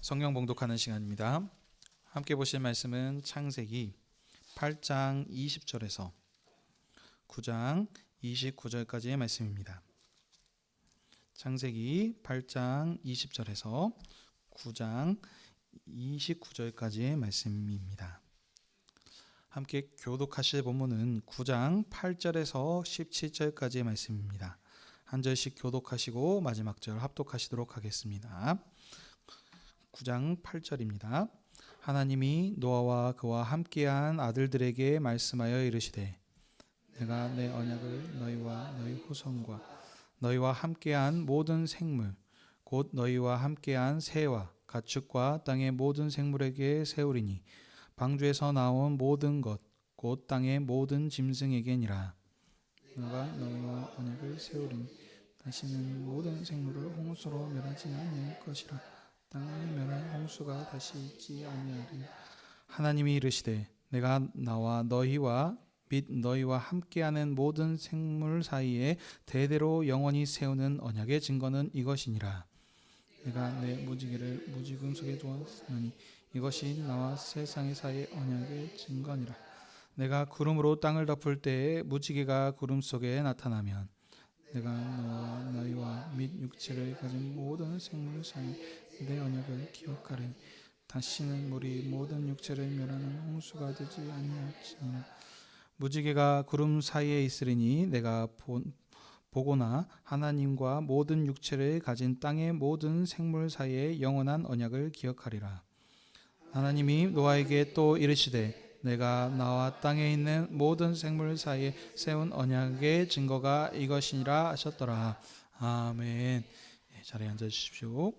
성경 봉독하는 시간입니다. 함께 보실 말씀은 창세기 8장 20절에서 9장 29절까지의 말씀입니다. 창세기 8장 20절에서 9장 29절까지의 말씀입니다. 함께 교독하실 본문은 9장 8절에서 17절까지의 말씀입니다. 한 절씩 교독하시고 마지막 절 합독하시도록 하겠습니다. 9장 8절입니다. 하나님이 노아와 그와 함께한 아들들에게 말씀하여 이르시되 내가 내 언약을 너희와 너희 후손과 너희와 함께한 모든 생물 곧 너희와 함께한 새와 가축과 땅의 모든 생물에게 세우리니 방주에서 나온 모든 것 곧 땅의 모든 짐승에게니라. 내가 너희와 언약을 세우리니 다시는 모든 생물을 홍수로 멸하지 아니할 것이라. 땅에 멸할 홍수가 다시 있지 아니하리라. 하나님이 이르시되 내가 나와 너희와 및 너희와 함께하는 모든 생물 사이에 대대로 영원히 세우는 언약의 증거는 이것이니라. 내가 내 무지개를 무지금 속에 두었으니 이것이 나와 세상의 사이의 언약의 증거니라. 내가 구름으로 땅을 덮을 때에 무지개가 구름 속에 나타나면 내가 너와 너희와 및 육체를 가진 모든 생물 사이에 내 언약을 기억하리니 다시는 물이 모든 육체를 멸하는 홍수가 되지 아니할지니라. 무지개가 구름 사이에 있으리니 내가 보거나 하나님과 모든 육체를 가진 땅의 모든 생물 사이에 영원한 언약을 기억하리라. 하나님이 노아에게 또 이르시되 내가 나와 땅에 있는 모든 생물 사이에 세운 언약의 증거가 이것이니라 하셨더라. 아멘. 자리에 앉아 주십시오.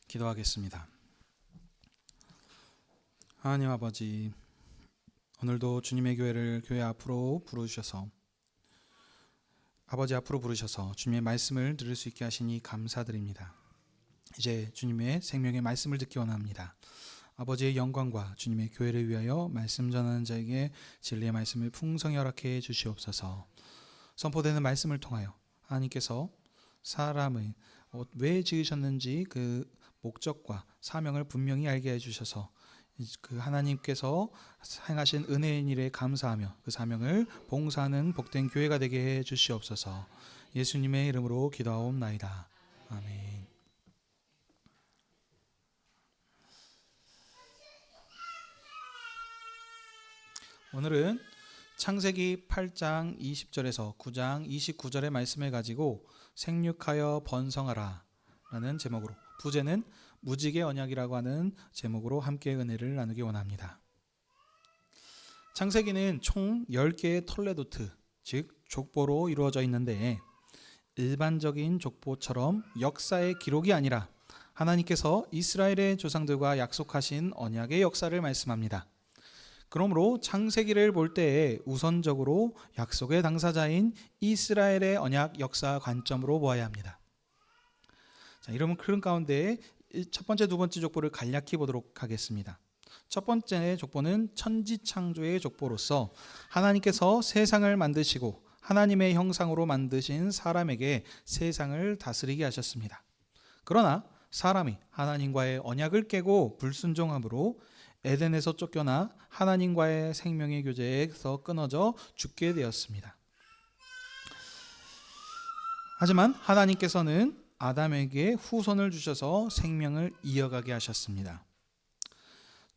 기도하겠습니다. 하나님 아버지, 오늘도 주님의 교회를 교회 앞으로 부르셔서 아버지 앞으로 부르셔서 주님의 말씀을 들을 수 있게 하시니 감사드립니다. 이제 주님의 생명의 말씀을 듣기 원합니다. 아버지의 영광과 주님의 교회를 위하여 말씀 전하는 자에게 진리의 말씀을 풍성히 허락해 주시옵소서. 선포되는 말씀을 통하여 하나님께서 사람을 왜 지으셨는지 그 목적과 사명을 분명히 알게 해주셔서 그 하나님께서 행하신 은혜인 일에 감사하며 그 사명을 봉사하는 복된 교회가 되게 해 주시옵소서. 예수님의 이름으로 기도하옵나이다. 아멘. 오늘은 창세기 8장 20절에서 9장 29절의 말씀을 가지고 생육하여 번성하라 라는 제목으로, 부제는 무지개 언약이라고 하는 제목으로 함께 은혜를 나누기 원합니다. 창세기는 총 10개의 톨레도트, 즉 족보로 이루어져 있는데 일반적인 족보처럼 역사의 기록이 아니라 하나님께서 이스라엘의 조상들과 약속하신 언약의 역사를 말씀합니다. 그러므로 창세기를 볼 때에 우선적으로 약속의 당사자인 이스라엘의 언약 역사 관점으로 보아야 합니다. 자, 이런 그런 가운데 첫 번째, 두 번째 족보를 간략히 보도록 하겠습니다. 첫 번째 족보는 천지창조의 족보로서 하나님께서 세상을 만드시고 하나님의 형상으로 만드신 사람에게 세상을 다스리게 하셨습니다. 그러나 사람이 하나님과의 언약을 깨고 불순종함으로 에덴에서 쫓겨나 하나님과의 생명의 교제에서 끊어져 죽게 되었습니다. 하지만 하나님께서는 아담에게 후손을 주셔서 생명을 이어가게 하셨습니다.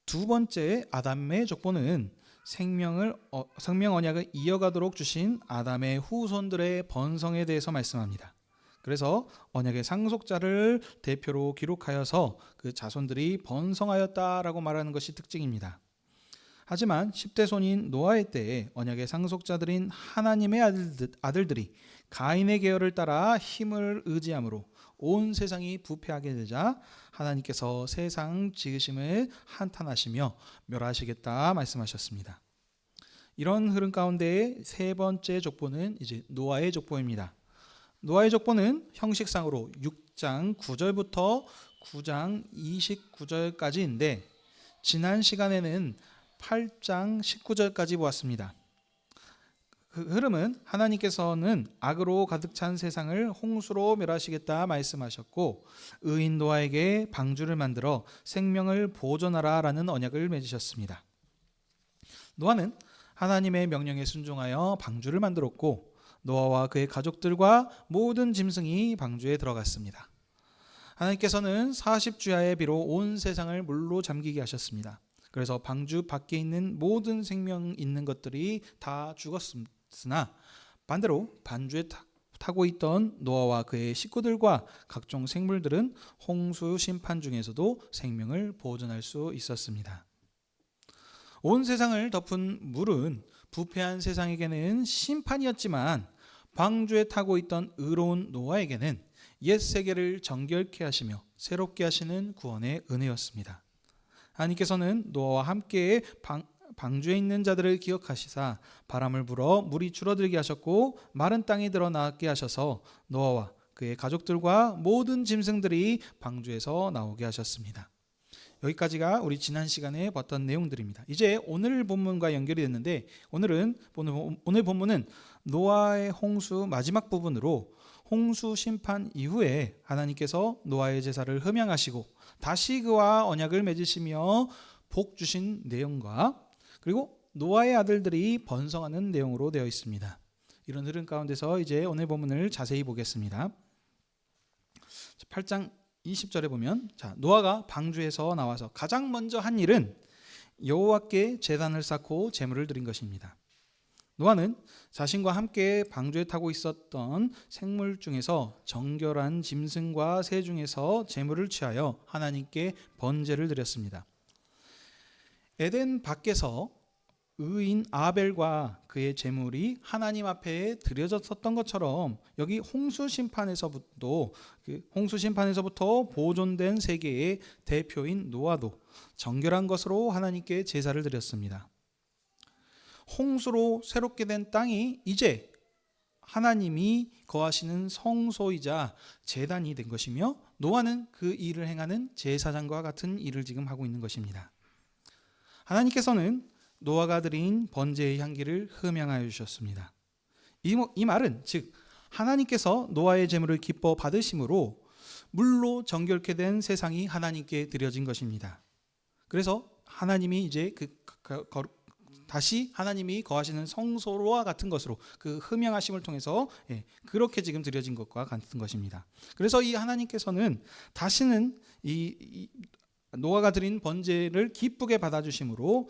두 번째 아담의 족보는 생명 언약을 이어가도록 주신 아담의 후손들의 번성에 대해서 말씀합니다. 그래서 언약의 상속자를 대표로 기록하여서 그 자손들이 번성하였다라고 말하는 것이 특징입니다. 하지만 10대 손인 노아의 때에 언약의 상속자들인 하나님의 아들들이 가인의 계열을 따라 힘을 의지함으로 온 세상이 부패하게 되자 하나님께서 세상 지으심을 한탄하시며 멸하시겠다 말씀하셨습니다. 이런 흐름 가운데 세 번째 족보는 이제 노아의 족보입니다. 노아의 족보는 형식상으로 6장 9절부터 9장 29절까지인데 지난 시간에는 8장 19절까지 보았습니다. 그 흐름은 하나님께서는 악으로 가득 찬 세상을 홍수로 멸하시겠다 말씀하셨고 의인 노아에게 방주를 만들어 생명을 보존하라 라는 언약을 맺으셨습니다. 노아는 하나님의 명령에 순종하여 방주를 만들었고 노아와 그의 가족들과 모든 짐승이 방주에 들어갔습니다. 하나님께서는 40주야의 비로 온 세상을 물로 잠기게 하셨습니다. 그래서 방주 밖에 있는 모든 생명 있는 것들이 다 죽었으나 반대로 방주에 타고 있던 노아와 그의 식구들과 각종 생물들은 홍수 심판 중에서도 생명을 보존할 수 있었습니다. 온 세상을 덮은 물은 부패한 세상에게는 심판이었지만 방주에 타고 있던 의로운 노아에게는 옛 세계를 정결케 하시며 새롭게 하시는 구원의 은혜였습니다. 하나님께서는 노아와 함께 방주에 있는 자들을 기억하시사 바람을 불어 물이 줄어들게 하셨고 마른 땅이 드러나게 하셔서 노아와 그의 가족들과 모든 짐승들이 방주에서 나오게 하셨습니다. 여기까지가 우리 지난 시간에 봤던 내용들입니다. 이제 오늘 본문과 연결이 됐는데 오늘 본문은 노아의 홍수 마지막 부분으로 홍수 심판 이후에 하나님께서 노아의 제사를 흠양하시고 다시 그와 언약을 맺으시며 복 주신 내용과 그리고 노아의 아들들이 번성하는 내용으로 되어 있습니다. 이런 흐름 가운데서 이제 오늘 본문을 자세히 보겠습니다. 8장 20절에 보면 노아가 방주에서 나와서 가장 먼저 한 일은 여호와께 제단을 쌓고 제물을 드린 것입니다. 노아는 자신과 함께 방주에 타고 있었던 생물 중에서 정결한 짐승과 새 중에서 제물을 취하여 하나님께 번제를 드렸습니다. 에덴 밖에서 의인 아벨과 그의 제물이 하나님 앞에 드려졌었던 것처럼 여기 홍수 심판에서부터 보존된 세계의 대표인 노아도 정결한 것으로 하나님께 제사를 드렸습니다. 홍수로 새롭게 된 땅이 이제 하나님이 거하시는 성소이자 제단이 된 것이며 노아는 그 일을 행하는 제사장과 같은 일을 지금 하고 있는 것입니다. 하나님께서는 노아가 드린 번제의 향기를 흠양하여 주셨습니다. 이 말은 즉 하나님께서 노아의 제물을 기뻐 받으심으로 물로 정결케 된 세상이 하나님께 드려진 것입니다. 그래서 하나님이 이제 다시 하나님이 거하시는 성소와 같은 것으로 그 흠양하심을 통해서 그렇게 지금 드려진 것과 같은 것입니다. 그래서 이 하나님께서는 다시는 노아가 드린 번제를 기쁘게 받아주심으로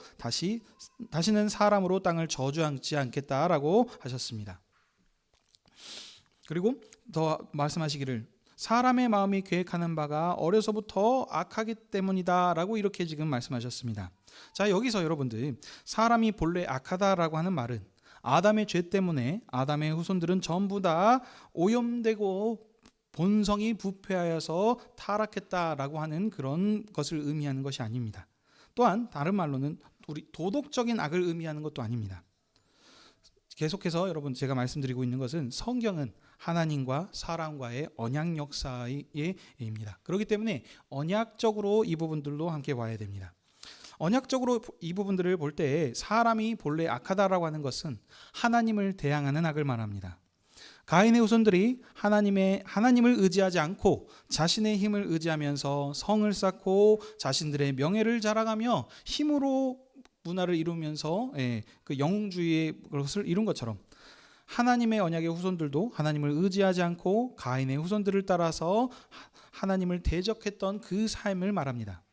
다시는 사람으로 땅을 저주하지 않겠다라고 하셨습니다. 그리고 더 말씀하시기를 사람의 마음이 계획하는 바가 어려서부터 악하기 때문이다라고 이렇게 지금 말씀하셨습니다. 자, 여기서 여러분들 사람이 본래 악하다라고 하는 말은 아담의 죄 때문에 아담의 후손들은 전부 다 오염되고 본성이 부패하여서 타락했다라고 하는 그런 것을 의미하는 것이 아닙니다. 또한 다른 말로는 우리 도덕적인 악을 의미하는 것도 아닙니다. 계속해서 여러분 제가 말씀드리고 있는 것은 성경은 하나님과 사람과의 언약 역사입니다. 그렇기 때문에 언약적으로 이 부분들도 함께 봐야 됩니다. 언약적으로 이 부분들을 볼 때 사람이 본래 악하다라고 하는 것은 하나님을 대항하는 악을 말합니다. 가인의 후손들이 하나님을 의지하지 않고 자신의 힘을 의지하면서 성을 쌓고 자신들의 명예를 자랑하며 힘으로 문화를 이루면서 그 영웅주의의 것을 이룬 것처럼 하나님의 언약의 후손들도 하나님을 의지하지 않고 가인의 후손들을 따라서 하나님을 대적했던 그 삶을 말합니다.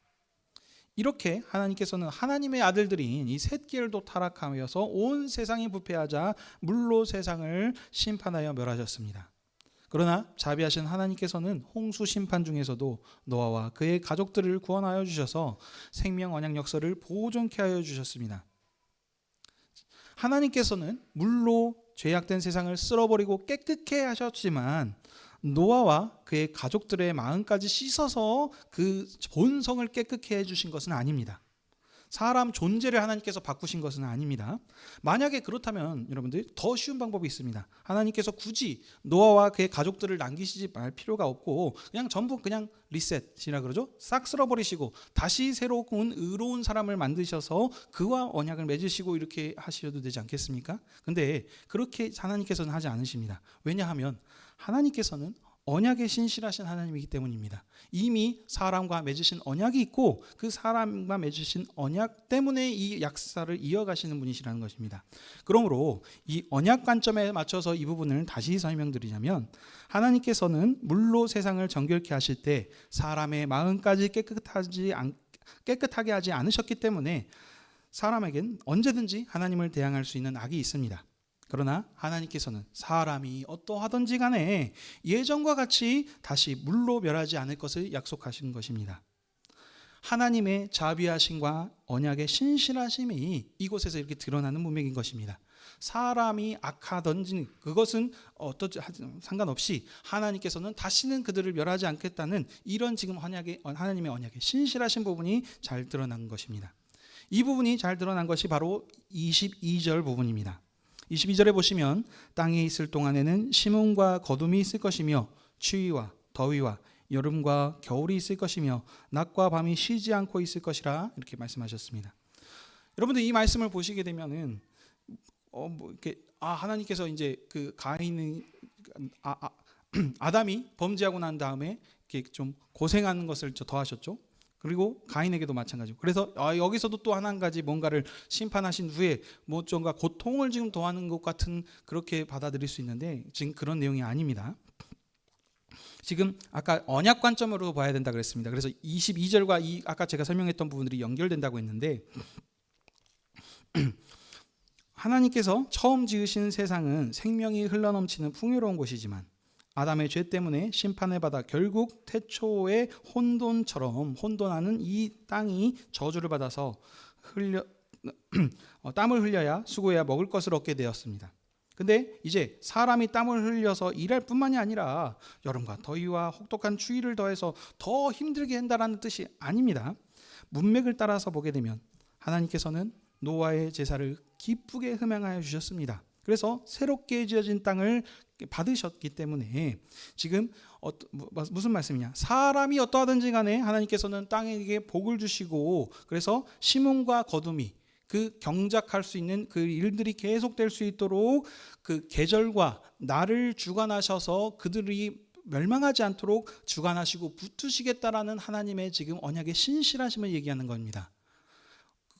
이렇게 하나님께서는 하나님의 아들들인 이 셋 계열도 타락하여서 온 세상이 부패하자 물로 세상을 심판하여 멸하셨습니다. 그러나 자비하신 하나님께서는 홍수 심판 중에서도 노아와 그의 가족들을 구원하여 주셔서 생명 언약 역사를 보존케 하여 주셨습니다. 하나님께서는 물로 죄악된 세상을 쓸어버리고 깨끗게 하셨지만 노아와 그의 가족들의 마음까지 씻어서 그 본성을 깨끗게 해주신 것은 아닙니다. 사람 존재를 하나님께서 바꾸신 것은 아닙니다. 만약에 그렇다면 여러분들 더 쉬운 방법이 있습니다. 하나님께서 굳이 노아와 그의 가족들을 남기시지 말 필요가 없고 그냥 전부 그냥 리셋이라 그러죠. 싹 쓸어버리시고 다시 새로운 의로운 사람을 만드셔서 그와 언약을 맺으시고 이렇게 하셔도 되지 않겠습니까? 근데 그렇게 하나님께서는 하지 않으십니다. 왜냐하면 하나님께서는 언약에 신실하신 하나님이기 때문입니다. 이미 사람과 맺으신 언약이 있고 그 사람과 맺으신 언약 때문에 이 역사를 이어가시는 분이시라는 것입니다. 그러므로 이 언약 관점에 맞춰서 이 부분을 다시 설명드리자면 하나님께서는 물로 세상을 정결케 하실 때 사람의 마음까지 깨끗하게 하지 않으셨기 때문에 사람에겐 언제든지 하나님을 대항할 수 있는 악이 있습니다. 그러나 하나님께서는 사람이 어떠하든지 간에 예전과 같이 다시 물로 멸하지 않을 것을 약속하신 것입니다. 하나님의 자비하심과 언약의 신실하심이 이곳에서 이렇게 드러나는 문맥인 것입니다. 사람이 악하든지 그것은 어떠지 상관없이 하나님께서는 다시는 그들을 멸하지 않겠다는 이런 지금 하나님의 언약의 신실하신 부분이 잘 드러난 것입니다. 이 부분이 잘 드러난 것이 바로 22절 부분입니다. 22절에 보시면 땅에 있을 동안에는 심음과 거둠이 있을 것이며 추위와 더위와 여름과 겨울이 있을 것이며 낮과 밤이 쉬지 않고 있을 것이라 이렇게 말씀하셨습니다. 여러분들 이 말씀을 보시게 되면은 이렇게 하나님께서 이제 그 가인은 아담이 범죄하고 난 다음에 이렇게 좀 고생하는 것을 더하셨죠. 그리고 가인에게도 마찬가지고 그래서 여기서도 또 한 가지 뭔가를 심판하신 후에 뭔가 고통을 지금 더하는 것 같은 그렇게 받아들일 수 있는데 지금 그런 내용이 아닙니다. 지금 아까 언약 관점으로 봐야 된다 그랬습니다. 그래서 22절과 아까 제가 설명했던 부분들이 연결된다고 했는데 하나님께서 처음 지으신 세상은 생명이 흘러넘치는 풍요로운 곳이지만 아담의 죄 때문에 심판을 받아 결국 태초의 혼돈하는 이 땅이 저주를 받아서 땀을 흘려야 수고해야 먹을 것을 얻게 되었습니다. 근데 이제 사람이 땀을 흘려서 일할 뿐만이 아니라 여름과 더위와 혹독한 추위를 더해서 더 힘들게 한다는 뜻이 아닙니다. 문맥을 따라서 보게 되면 하나님께서는 노아의 제사를 기쁘게 흠양하여 주셨습니다. 그래서 새롭게 지어진 땅을 받으셨기 때문에 지금 무슨 말씀이냐? 사람이 어떠하든지 간에 하나님께서는 땅에게 복을 주시고 그래서 심음과 거둠이 그 경작할 수 있는 그 일들이 계속될 수 있도록 그 계절과 날을 주관하셔서 그들이 멸망하지 않도록 주관하시고 붙으시겠다라는 하나님의 지금 언약의 신실하심을 얘기하는 겁니다.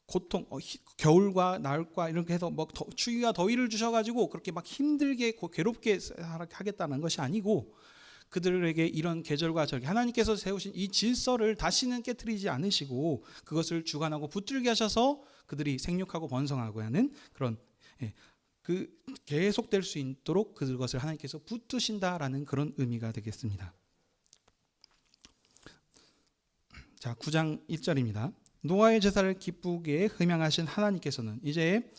고통, 겨울과 날과 이렇게 해서 추위와 더위를 주셔가지고 그렇게 막 힘들게 괴롭게 하겠다는 것이 아니고 그들에게 이런 계절과 절기 하나님께서 세우신 이 질서를 다시는 깨트리지 않으시고 그것을 주관하고 붙들게 하셔서 그들이 생육하고 번성하고 하는 그런 그 계속될 수 있도록 그것을 하나님께서 붙드신다라는 그런 의미가 되겠습니다. 자, 9장 1절입니다. 노아의 제사를 기쁘게 흠양하신 하나님께서는 이제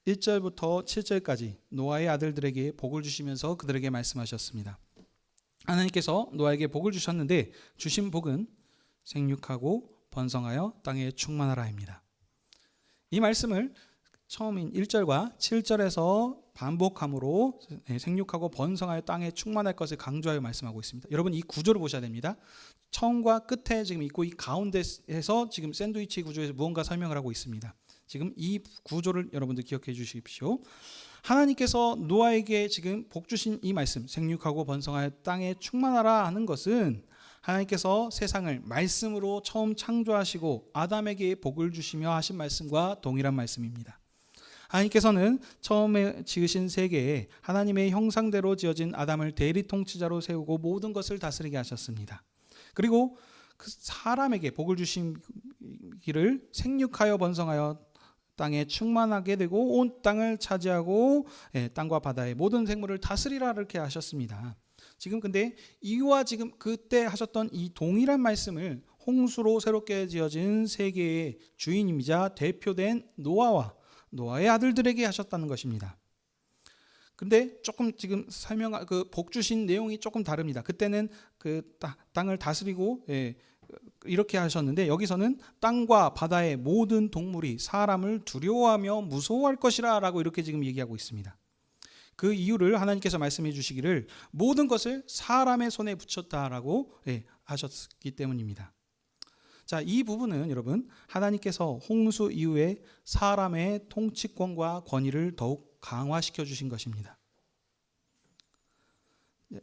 1절부터 7절까지 노아의 아들들에게 복을 주시면서 그들에게 말씀하셨습니다. 하나님께서 노아에게 복을 주셨는데 주신 복은 생육하고 번성하여 땅에 충만하라입니다. 이 말씀을 처음인 1절과 7절에서 반복함으로 생육하고 번성하여 땅에 충만할 것을 강조하여 말씀하고 있습니다. 여러분 이 구조를 보셔야 됩니다. 처음과 끝에 지금 있고 이 가운데에서 지금 샌드위치 구조에서 무언가 설명을 하고 있습니다. 지금 이 구조를 여러분들 기억해 주십시오. 하나님께서 노아에게 지금 복 주신 이 말씀 생육하고 번성하여 땅에 충만하라 하는 것은 하나님께서 세상을 말씀으로 처음 창조하시고 아담에게 복을 주시며 하신 말씀과 동일한 말씀입니다. 하나님께서는 처음에 지으신 세계에 하나님의 형상대로 지어진 아담을 대리 통치자로 세우고 모든 것을 다스리게 하셨습니다. 그리고 그 사람에게 복을 주시기를 생육하여 번성하여 땅에 충만하게 되고 온 땅을 차지하고 땅과 바다의 모든 생물을 다스리라 이렇게 하셨습니다. 지금 근데 이와 지금 그때 하셨던 이 동일한 말씀을 홍수로 새롭게 지어진 세계의 주인이자 대표된 노아와 노아의 아들들에게 하셨다는 것입니다. 근데 조금 지금 복 주신 내용이 조금 다릅니다. 그때는 그 땅을 다스리고 이렇게 하셨는데 여기서는 땅과 바다의 모든 동물이 사람을 두려워하며 무서워할 것이라 라고 이렇게 지금 얘기하고 있습니다. 그 이유를 하나님께서 말씀해 주시기를 모든 것을 사람의 손에 붙였다라고 하셨기 때문입니다. 자, 이 부분은 여러분 하나님께서 홍수 이후에 사람의 통치권과 권위를 더욱 강화시켜 주신 것입니다.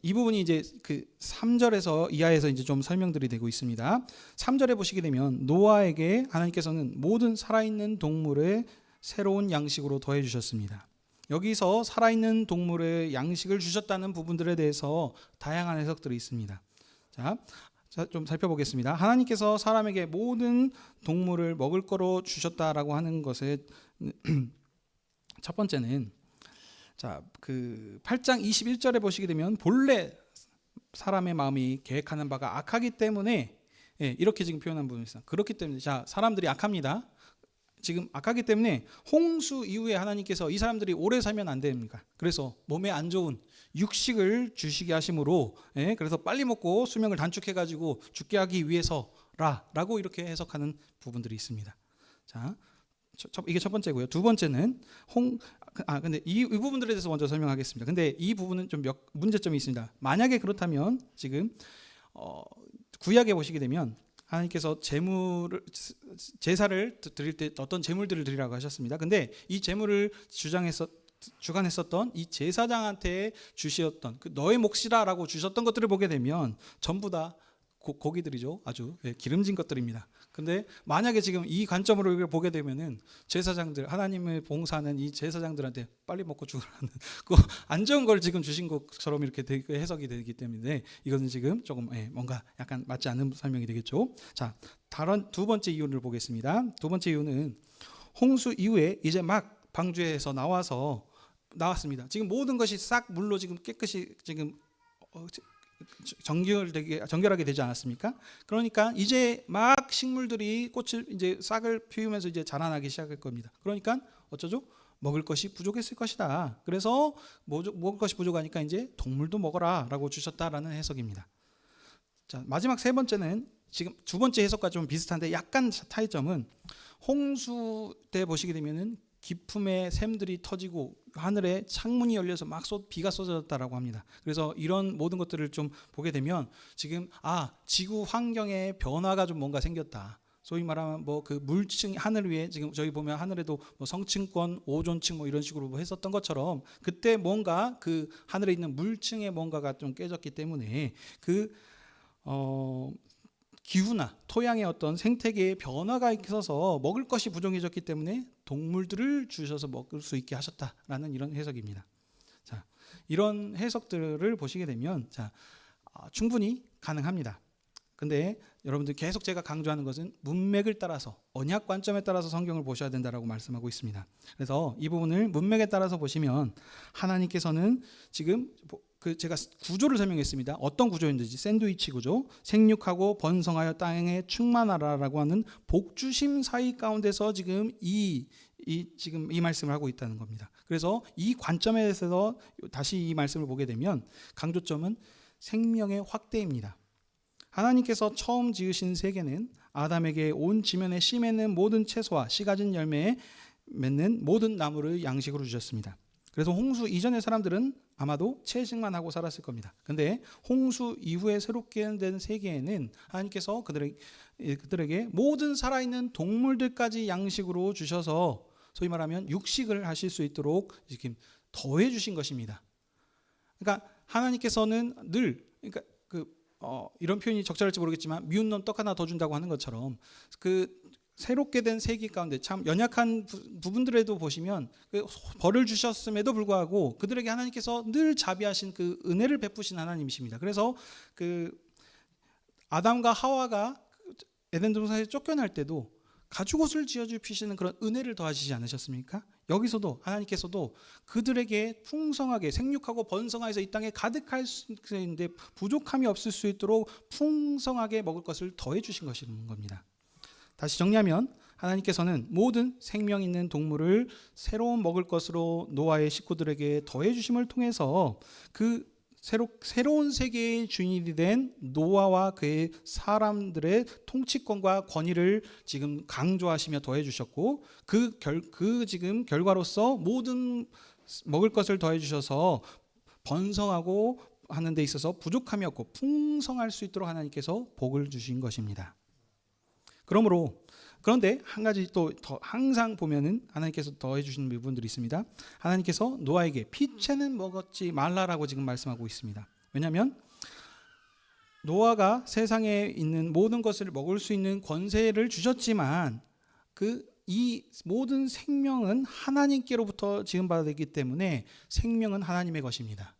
이 부분이 이제 그 3절에서 이하에서 이제 좀 설명들이 되고 있습니다. 3절에 보시게 되면 노아에게 하나님께서는 모든 살아있는 동물의 새로운 양식으로 더해 주셨습니다. 여기서 살아있는 동물의 양식을 주셨다는 부분들에 대해서 다양한 해석들이 있습니다. 자, 좀 살펴보겠습니다. 하나님께서 사람에게 모든 동물을 먹을 거로 주셨다라고 하는 것의 첫 번째는 자, 그 8장 21절에 보시게 되면 본래 사람의 마음이 계획하는 바가 악하기 때문에 이렇게 지금 표현한 부분이 있어요. 그렇기 때문에 자, 사람들이 악합니다. 지금 악하기 때문에 홍수 이후에 하나님께서 이 사람들이 오래 살면 안 됩니까? 그래서 몸에 안 좋은 육식을 주시게 하심으로 그래서 빨리 먹고 수명을 단축해가지고 죽게 하기 위해서라라고 이렇게 해석하는 부분들이 있습니다. 자, 이게 첫 번째고요. 두 번째는 근데 이 부분들에 대해서 먼저 설명하겠습니다. 근데 이 부분은 좀 문제점이 있습니다. 만약에 그렇다면 지금 구약에 보시게 되면 하나님께서 제사를 드릴 때 어떤 제물들을 드리라고 하셨습니다. 근데 이 제물을 주관했었던 이 제사장한테 주셨던 그 너의 몫이라라고 주셨던 것들을 보게 되면 전부 다 고기들이죠. 아주 기름진 것들입니다. 근데 만약에 지금 이 관점으로 보게 되면은 제사장들, 하나님을 봉사하는 이 제사장들한테 빨리 먹고 죽으라는 그 안 좋은 걸 지금 주신 것처럼 이렇게 해석이 되기 때문에 이것은 지금 조금 뭔가 약간 맞지 않는 설명이 되겠죠. 자, 다른 두 번째 이유를 보겠습니다. 두 번째 이유는 홍수 이후에 이제 막 방주에서 나왔습니다. 지금 모든 것이 싹 물로 지금 깨끗이 지금 정결하게 되지 않았습니까? 그러니까 이제 막 식물들이 꽃을 이제 싹을 피우면서 이제 자라나기 시작할 겁니다. 그러니까 어쩌죠? 먹을 것이 부족했을 것이다. 그래서 먹을 것이 부족하니까 이제 동물도 먹어라라고 주셨다라는 해석입니다. 자, 마지막 세 번째는 지금 두 번째 해석과 좀 비슷한데 약간 차이점은 홍수 때 보시게 되면은 기품의 샘들이 터지고 하늘에 창문이 열려서 막 비가 쏟아졌다라고 합니다. 그래서 이런 모든 것들을 좀 보게 되면 지금 지구 환경에 변화가 좀 뭔가 생겼다. 소위 말하면 뭐 그 물층 하늘 위에 지금 저희 보면 하늘에도 뭐 성층권, 오존층 뭐 이런 식으로 뭐 했었던 것처럼 그때 뭔가 그 하늘에 있는 물층의 뭔가가 좀 깨졌기 때문에 그 기후나 토양의 어떤 생태계의 변화가 있어서 먹을 것이 부족해졌기 때문에 동물들을 주셔서 먹을 수 있게 하셨다라는 이런 해석입니다. 자, 이런 해석들을 보시게 되면 충분히 가능합니다. 근데 여러분들 계속 제가 강조하는 것은 문맥을 따라서 언약 관점에 따라서 성경을 보셔야 된다라고 말씀하고 있습니다. 그래서 이 부분을 문맥에 따라서 보시면 하나님께서는 지금 제가 구조를 설명했습니다. 어떤 구조인지 샌드위치 구조, 생육하고 번성하여 땅에 충만하라라고 하는 복주심 사이 가운데서 지금 이 말씀을 하고 있다는 겁니다. 그래서 이 관점에서 다시 이 말씀을 보게 되면 강조점은 생명의 확대입니다. 하나님께서 처음 지으신 세계는 아담에게 온 지면에 씨 맺는 모든 채소와 씨 가진 열매에 맺는 모든 나무를 양식으로 주셨습니다. 그래서 홍수 이전의 사람들은 아마도 채식만 하고 살았을 겁니다. 근데 홍수 이후에 새롭게 된 세계에는 하나님께서 그들에게 모든 살아있는 동물들까지 양식으로 주셔서 소위 말하면 육식을 하실 수 있도록 지금 더해 주신 것입니다. 그러니까 하나님께서는 늘 이런 표현이 적절할지 모르겠지만 미운 놈 떡 하나 더 준다고 하는 것처럼 새롭게 된 세계 가운데 참 연약한 부분들에도 보시면 벌을 주셨음에도 불구하고 그들에게 하나님께서 늘 자비하신 그 은혜를 베푸신 하나님이십니다. 그래서 아담과 하와가 에덴 동산에 쫓겨날 때도 가죽옷을 지어주시는 그런 은혜를 더하시지 않으셨습니까? 여기서도 하나님께서도 그들에게 풍성하게 생육하고 번성하여서 이 땅에 가득할 수 있는데 부족함이 없을 수 있도록 풍성하게 먹을 것을 더해 주신 것인 겁니다. 다시 정리하면 하나님께서는 모든 생명 있는 동물을 새로운 먹을 것으로 노아의 식구들에게 더해 주심을 통해서 그 새로운 세계의 주인이 된 노아와 그의 사람들의 통치권과 권위를 지금 강조하시며 더해 주셨고 그 지금 결과로서 모든 먹을 것을 더해 주셔서 번성하고 하는 데 있어서 부족함이 없고 풍성할 수 있도록 하나님께서 복을 주신 것입니다. 그런데 한 가지 또 더 항상 보면은 하나님께서 더해 주시는 부분들이 있습니다. 하나님께서 노아에게 피채는 먹지 말라라고 지금 말씀하고 있습니다. 왜냐하면 노아가 세상에 있는 모든 것을 먹을 수 있는 권세를 주셨지만 이 모든 생명은 하나님께로부터 지음받았기 때문에 생명은 하나님의 것입니다.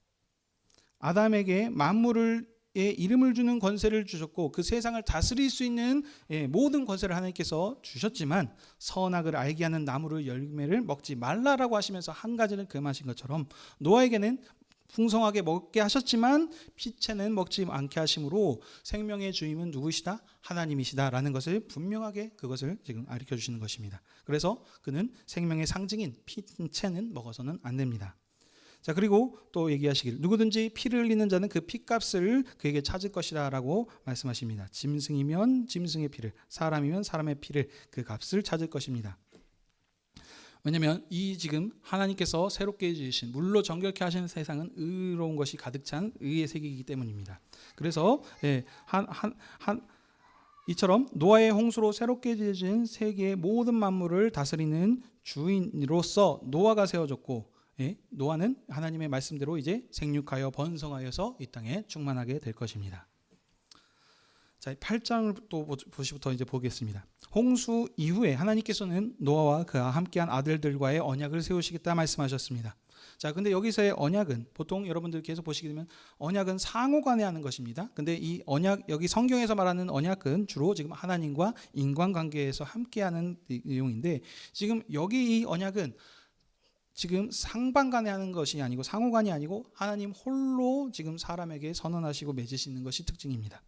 아담에게 만물의 이름을 주는 권세를 주셨고 그 세상을 다스릴 수 있는 모든 권세를 하나님께서 주셨지만 선악을 알게 하는 나무의 열매를 먹지 말라라고 하시면서 한 가지를 금하신 것처럼 노아에게는 풍성하게 먹게 하셨지만 피채는 먹지 않게 하심으로 생명의 주임은 누구시다? 하나님이시다라는 것을 분명하게 그것을 지금 가르쳐 주시는 것입니다. 그래서 그는 생명의 상징인 피채는 먹어서는 안 됩니다. 자, 그리고 또 얘기하시길 누구든지 피를 흘리는 자는 그 피값을 그에게 찾을 것이라 라고 말씀하십니다. 짐승이면 짐승의 피를, 사람이면 사람의 피를, 그 값을 찾을 것입니다. 왜냐하면 이 지금 하나님께서 새롭게 지으신 물로 정결케 하시는 세상은 의로운 것이 가득 찬 의의 세계이기 때문입니다. 그래서 이처럼 노아의 홍수로 새롭게 지어진 세계의 모든 만물을 다스리는 주인으로서 노아가 세워졌고 노아는 하나님의 말씀대로 이제 생육하여 번성하여서 이 땅에 충만하게 될 것입니다. 자, 8장을 또 보시부터 이제 보겠습니다. 홍수 이후에 하나님께서는 노아와 그와 함께한 아들들과의 언약을 세우시겠다 말씀하셨습니다. 자, 근데 여기서의 언약은 보통 여러분들 계속 보시게 되면 언약은 상호간에 하는 것입니다. 근데 이 언약 여기 성경에서 말하는 언약은 주로 지금 하나님과 인간관계에서 함께하는 내용인데 지금 여기 이 언약은 지금 상반간에 하는 것이 아니고 상호간이 아니고 하나님 홀로 지금 사람에게 선언하시고 맺으시는 것이 특징입니다.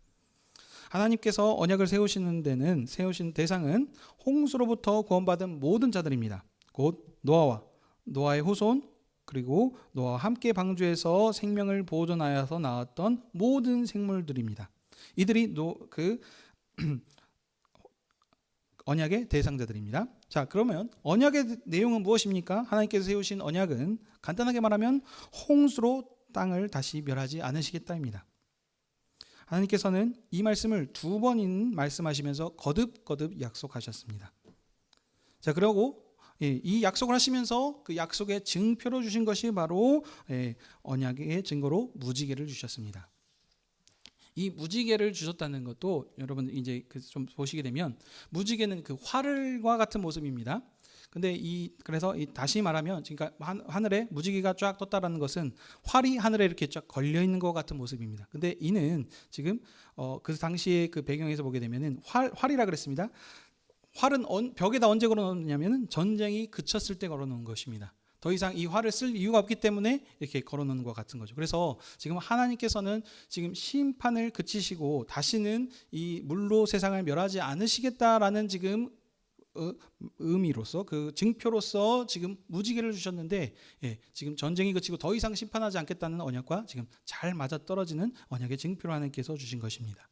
하나님께서 언약을 세우시는 데는 세우신 대상은 홍수로부터 구원받은 모든 자들입니다. 곧 노아의 후손 그리고 노아와 함께 방주에서 생명을 보존하여서 나왔던 모든 생물들입니다. 이들이 그 언약의 대상자들입니다. 자, 그러면 언약의 내용은 무엇입니까? 하나님께서 세우신 언약은 간단하게 말하면 홍수로 땅을 다시 멸하지 않으시겠다입니다. 하나님께서는 이 말씀을 2번인 말씀하시면서 거듭 약속하셨습니다. 자, 그리고 이 약속을 하시면서 그 약속의 증표로 주신 것이 바로 언약의 증거로 무지개를 주셨습니다. 이 무지개를 주셨다는 것도 여러분 이제 좀 보시게 되면 무지개는 그 활과 같은 모습입니다. 근데 그래서 다시 말하면 그러니까 하늘에 무지개가 쫙 떴다라는 것은 활이 하늘에 이렇게 쫙 걸려 있는 것 같은 모습입니다. 근데 이는 지금 그 당시에 그 배경에서 보게 되면은 활이라 그랬습니다. 활은 벽에다 언제 걸어놓느냐면은 전쟁이 그쳤을 때 걸어놓은 것입니다. 더 이상 이 활을 쓸 이유가 없기 때문에 이렇게 걸어놓는 것 같은 거죠. 그래서 지금 하나님께서는 지금 심판을 그치시고 다시는 이 물로 세상을 멸하지 않으시겠다라는 지금 의미로서 그 증표로서 지금 무지개를 주셨는데 지금 전쟁이 그치고 더 이상 심판하지 않겠다는 언약과 지금 잘 맞아떨어지는 언약의 증표로 하나님께서 주신 것입니다.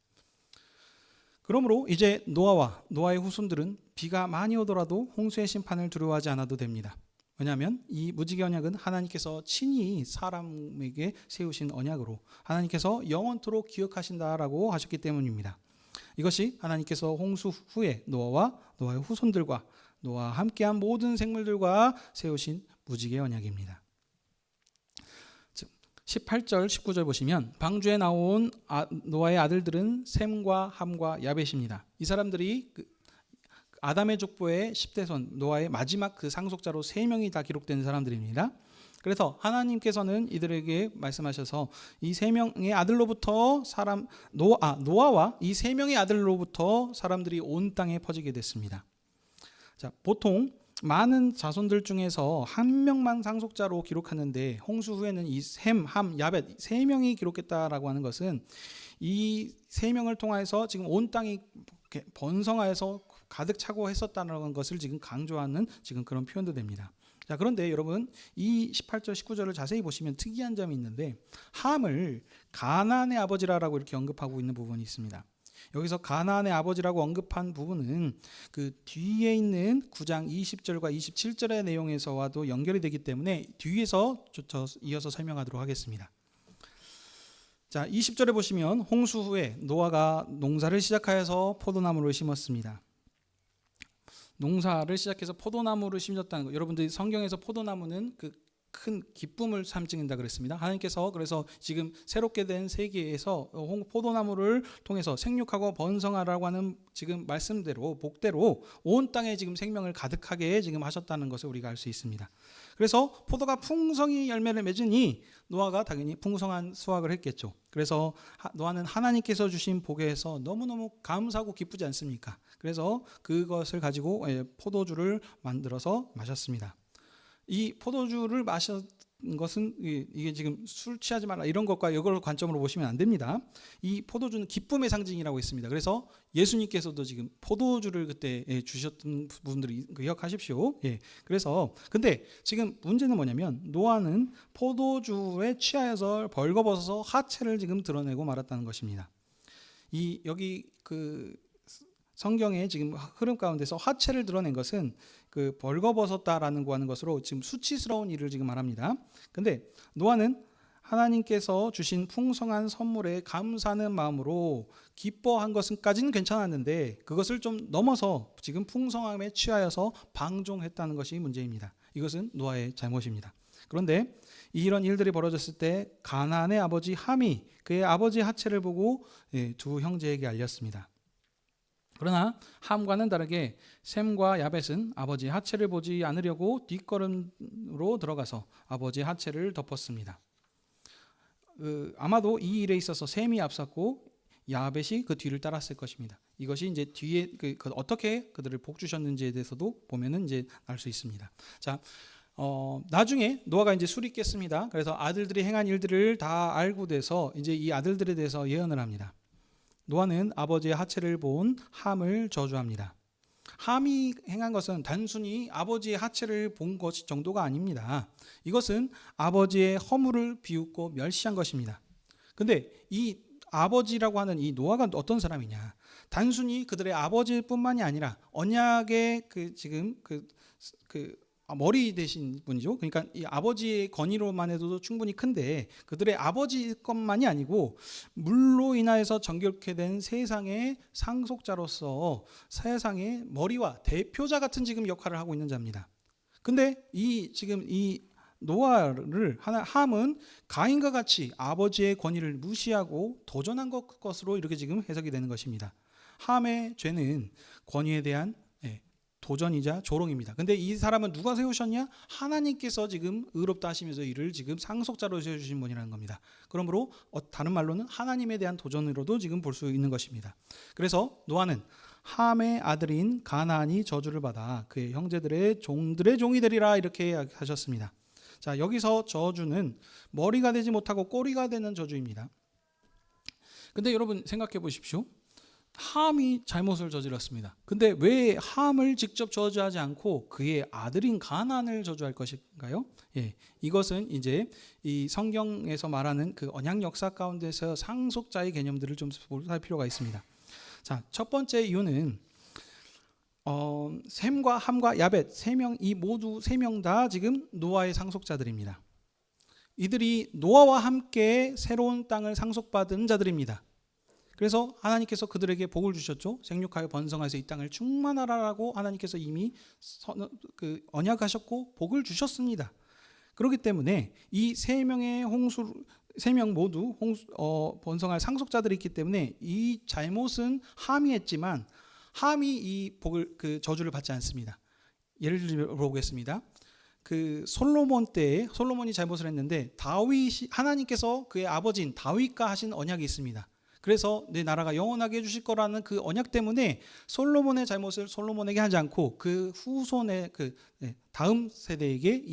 그러므로 이제 노아의 후손들은 비가 많이 오더라도 홍수의 심판을 두려워하지 않아도 됩니다. 왜냐하면 이 무지개 언약은 하나님께서 친히 사람에게 세우신 언약으로 하나님께서 영원토록 기억하신다라고 하셨기 때문입니다. 이것이 하나님께서 홍수 후에 노아와 노아의 후손들과 노아와 함께한 모든 생물들과 세우신 무지개 언약입니다. 18절 19절 보시면 방주에 나온 노아의 아들들은 셈과 함과 야벳입니다. 이 사람들이 아담의 족보의 10대손 노아의 마지막 그 상속자로 3명이 다 기록된 사람들입니다. 그래서 하나님께서는 이들에게 말씀하셔서 이 3명의 아들로부터 노아와 이 3명의 아들로부터 사람들이 온 땅에 퍼지게 됐습니다. 자, 보통 많은 자손들 중에서 한 명만 상속자로 기록하는데 홍수 후에는 이 셈, 함, 야벳 3명이 기록했다라고 하는 것은 이 3명을 통해서 지금 온 땅이 번성하여서 가득 차고 했었다는 것을 지금 강조하는 지금 그런 표현도 됩니다. 자, 그런데 여러분 이 18절 19절을 자세히 보시면 특이한 점이 있는데 함을 가나안의 아버지라고 이렇게 언급하고 있는 부분이 있습니다. 여기서 가나안의 아버지라고 언급한 부분은 그 뒤에 있는 9장 20절과 27절의 내용에서와도 연결이 되기 때문에 뒤에서 이어서 설명하도록 하겠습니다. 자, 20절에 보시면 홍수 후에 노아가 농사를 시작하여서 포도나무를 심었습니다. 농사를 시작해서 포도나무를 심었다는 거. 여러분들이 성경에서 포도나무는 그 큰 기쁨을 상징한다 그랬습니다. 하나님께서 그래서 지금 새롭게 된 세계에서 포도나무를 통해서 생육하고 번성하라고 하는 지금 말씀대로 복대로 온 땅에 지금 생명을 가득하게 지금 하셨다는 것을 우리가 알 수 있습니다. 그래서 포도가 풍성히 열매를 맺으니 노아가 당연히 풍성한 수확을 했겠죠. 그래서 노아는 하나님께서 주신 복에서 너무너무 감사하고 기쁘지 않습니까? 그래서 그것을 가지고 포도주를 만들어서 마셨습니다. 이 포도주를 마신 것은 이게 지금 술 취하지 말라 이런 것과 이걸 관점으로 보시면 안 됩니다. 이 포도주는 기쁨의 상징이라고 했습니다. 그래서 예수님께서도 지금 포도주를 그때 주셨던 부분들을 기억하십시오. 그래서 근데 지금 문제는 뭐냐면 노아는 포도주에 취하여서 벌거벗어서 하체를 지금 드러내고 말았다는 것입니다. 이 여기 그 성경의 지금 흐름 가운데서 하체를 드러낸 것은 그 벌거벗었다라는 거 하는 것으로 지금 수치스러운 일을 지금 말합니다. 근데 노아는 하나님께서 주신 풍성한 선물에 감사하는 마음으로 기뻐한 것은까지는 괜찮았는데 그것을 좀 넘어서 지금 풍성함에 취하여서 방종했다는 것이 문제입니다. 이것은 노아의 잘못입니다. 그런데 이런 일들이 벌어졌을 때 가나안의 아버지 함이 그의 아버지 하체를 보고 두 형제에게 알렸습니다. 그러나 함과는 다르게 셈과 야벳은 아버지 하체를 보지 않으려고 뒷걸음으로 들어가서 아버지 하체를 덮었습니다. 아마도 이 일에 있어서 셈이 앞섰고 야벳이 그 뒤를 따랐을 것입니다. 이것이 이제 뒤에 어떻게 그들을 복 주셨는지에 대해서도 보면은 이제 알 수 있습니다. 자, 나중에 노아가 이제 술이 깼습니다. 그래서 아들들이 행한 일들을 다 알고 돼서 이제 이 아들들에 대해서 예언을 합니다. 노아는 아버지의 하체를 본 함을 저주합니다. 함이 행한 것은 단순히 아버지의 하체를 본 것 정도가 아닙니다. 이것은 아버지의 허물을 비웃고 멸시한 것입니다. 근데 이 아버지라고 하는 이 노아가 어떤 사람이냐? 단순히 그들의 아버지일 뿐만이 아니라 언약의 지금 머리 되신 분이죠. 그러니까 이 아버지의 건의로만 해도 충분히 큰데 그들의 아버지 것만이 아니고 물로 인하여서 정결케 된 세상의 상속자로서 세상의 머리와 대표자 같은 지금 역할을 하고 있는 자입니다. 근데 지금 이 노아를 함은 가인과 같이 아버지의 권위를 무시하고 도전한 것으로 이렇게 지금 해석이 되는 것입니다. 함의 죄는 권위에 대한 도전이자 조롱입니다. 근데 이 사람은 누가 세우셨냐? 하나님께서 지금 의롭다 하시면서 이를 지금 상속자로 세워주신 분이라는 겁니다. 그러므로 다른 말로는 하나님에 대한 도전으로도 지금 볼 수 있는 것입니다. 그래서 노아는 함의 아들인 가나안이 저주를 받아 그의 형제들의 종들의 종이 되리라 이렇게 하셨습니다. 자, 여기서 저주는 머리가 되지 못하고 꼬리가 되는 저주입니다. 근데 여러분 생각해 보십시오. 함이 잘못을 저질렀습니다. 근데 왜 함을 직접 저주하지 않고 그의 아들인 가나안을 저주할 것인가요? 이것은 이제 이 성경에서 말하는 그 언약 역사 가운데서 상속자의 개념들을 좀 살 필요가 있습니다. 자, 첫 번째 이유는 셈과 함과 야벳 이 모두 세 명 다 지금 노아의 상속자들입니다. 이들이 노아와 함께 새로운 땅을 상속받은 자들입니다. 그래서 하나님께서 그들에게 복을 주셨죠. 생육하여 번성하여서 이 땅을 충만하라라고 하나님께서 이미 언약하셨고 복을 주셨습니다. 그렇기 때문에 이 세 명 모두 번성할 상속자들이 있기 때문에 이 잘못은 함이 했지만 함이 이 복을 저주를 받지 않습니다. 예를 들어보겠습니다. 솔로몬 때에 솔로몬이 잘못을 했는데 하나님께서 그의 아버지인 다윗과 하신 언약이 있습니다. 그래서 내 나라가 영원하게 해주실 거라는 그 언약 때문에 솔로몬의 잘못을 솔로몬에게 하지 않고 그 후손의 다음 세대에게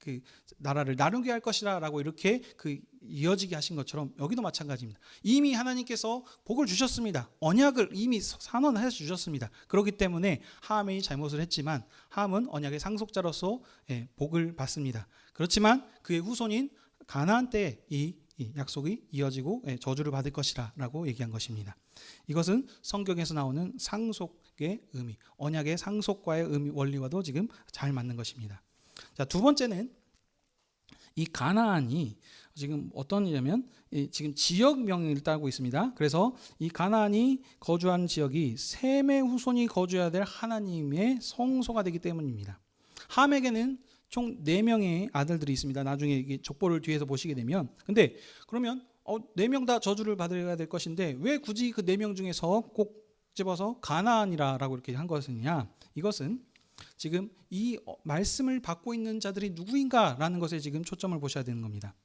그 나라를 나누게 할 것이라라고 이렇게 그 이어지게 하신 것처럼 여기도 마찬가지입니다. 이미 하나님께서 복을 주셨습니다. 언약을 이미 선언해 주셨습니다. 그렇기 때문에 함이 잘못을 했지만 함은 언약의 상속자로서 복을 받습니다. 그렇지만 그의 후손인 가나안 때 이 약속이 이어지고 저주를 받을 것이라라고 얘기한 것입니다. 이것은 성경에서 나오는 상속의 의미, 언약의 상속과의 의미 원리와도 지금 잘 맞는 것입니다. 자, 두 번째는 이 가나안이 지금 어떤 일이냐면 지금 지역명을 따고 있습니다. 그래서 이 가나안이 거주하는 지역이 셈의 후손이 거주해야 될 하나님의 성소가 되기 때문입니다. 함에게는 총 4명의 아들들이 있습니다. 나중에 이게 족보를 뒤에서 보시게 되면, 근데 그러면 4명 다 저주를 받아야 될 것인데 왜 굳이 그 4명 중에서 꼭 집어서 가나안이라고 이렇게 한 것이냐? 이것은 지금 이 말씀을 받고 있는 자들이 누구인가라는 것에 지금 초점을 보셔야 되는 겁니다.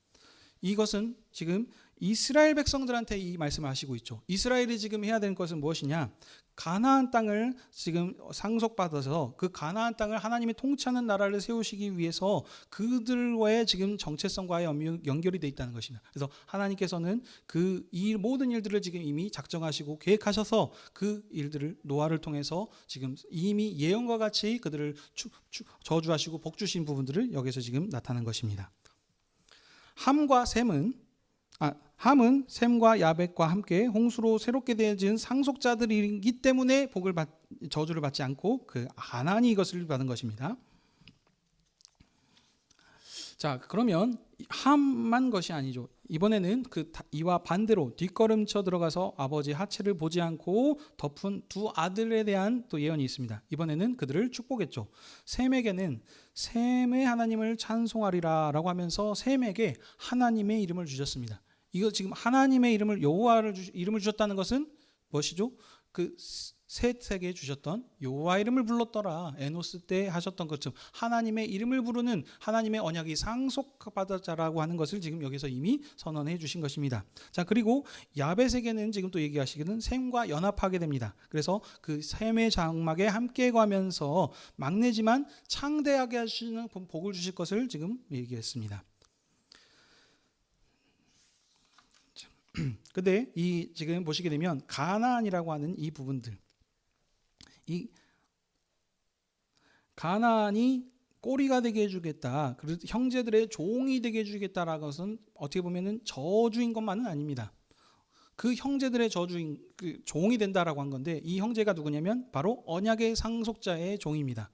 이것은 지금 이스라엘 백성들한테 이 말씀을 하시고 있죠. 이스라엘이 지금 해야 되는 것은 무엇이냐? 가나안 땅을 지금 상속받아서 그 가나안 땅을 하나님이 통치하는 나라를 세우시기 위해서 그들과의 지금 정체성과의 연결이 되어 있다는 것입니다. 그래서 하나님께서는 그 이 모든 일들을 지금 이미 작정하시고 계획하셔서 그 일들을 노아를 통해서 지금 이미 예언과 같이 그들을 저주하시고 복 주신 부분들을 여기서 지금 나타난 것입니다. 함은 셈과 야벳과 함께 홍수로 새롭게 되어진 상속자들이기 때문에 저주를 받지 않고 그 가나안이 이것을 받은 것입니다. 자, 그러면 함만 것이 아니죠. 이번에는 이와 반대로 뒷걸음쳐 들어가서 아버지 하체를 보지 않고 덮은 두 아들에 대한 또 예언이 있습니다. 이번에는 그들을 축복했죠. 셈에게는 셈의 하나님을 찬송하리라라고 하면서 셈에게 하나님의 이름을 주셨습니다. 이거 지금 하나님의 이름을 여호와를 이름을 주셨다는 것은 무엇이죠? 그 셋에게 주셨던 여호와 이름을 불렀더라. 에노스 때 하셨던 것처럼 하나님의 이름을 부르는 하나님의 언약이 상속받았자라고 하는 것을 지금 여기서 이미 선언해 주신 것입니다. 자, 그리고 야벳에게는 지금 또 얘기하시기는 셈과 연합하게 됩니다. 그래서 그 셈의 장막에 함께 가면서 막내지만 창대하게 하시는 복을 주실 것을 지금 얘기했습니다. 근데 이 지금 보시게 되면 가나안이라고 하는 이 부분들, 이 가나안이 꼬리가 되게 해주겠다, 그리고 형제들의 종이 되게 해주겠다라는 것은 어떻게 보면은 저주인 것만은 아닙니다. 그 형제들의 저주인 그 종이 된다라고 한 건데 이 형제가 누구냐면 바로 언약의 상속자의 종입니다.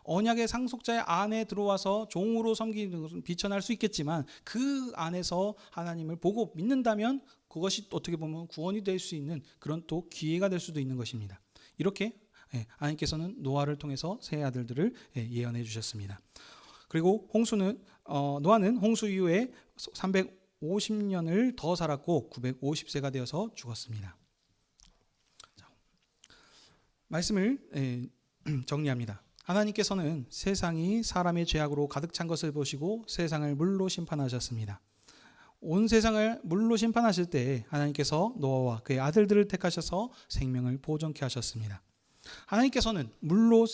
언약의 상속자의 안에 들어와서 종으로 섬기는 것은 비천할 수 있겠지만 그 안에서 하나님을 보고 믿는다면 그것이 어떻게 보면 구원이 될 수 있는 그런 또 기회가 될 수도 있는 것입니다. 이렇게 하나님께서는 노아를 통해서 세 아들들을 예언해 주셨습니다. 그리고 노아는 홍수 이후에 350년을 더 살았고 950세가 되어서 죽었습니다. 말씀을 정리합니다. 하나님께서는 세상이 사람의 죄악으로 가득 찬 것을 보시고 세상을 물로 심판하셨습니다. 온 세상을 물로 심판하실 때 하나님께서 노아와 그의 아들들을 택하셔서 생명을 보존케 하셨습니다. 하나님께서는 물로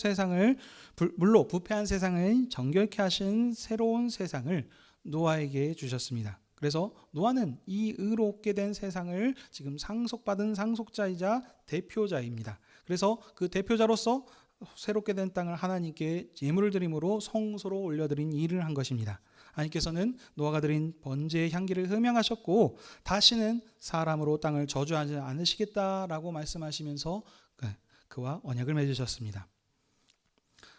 부패한 세상을 정결케 하신 새로운 세상을 노아에게 주셨습니다. 그래서 노아는 이 의롭게 된 세상을 지금 상속받은 상속자이자 대표자입니다. 그래서 그 대표자로서 새롭게 된 땅을 하나님께 예물을 드림으로 성소로 올려드린 일을 한 것입니다. 하나님께서는 노아가 드린 번제의 향기를 흠양하셨고 다시는 사람으로 땅을 저주하지 않으시겠다라고 말씀하시면서 그와 언약을 맺으셨습니다.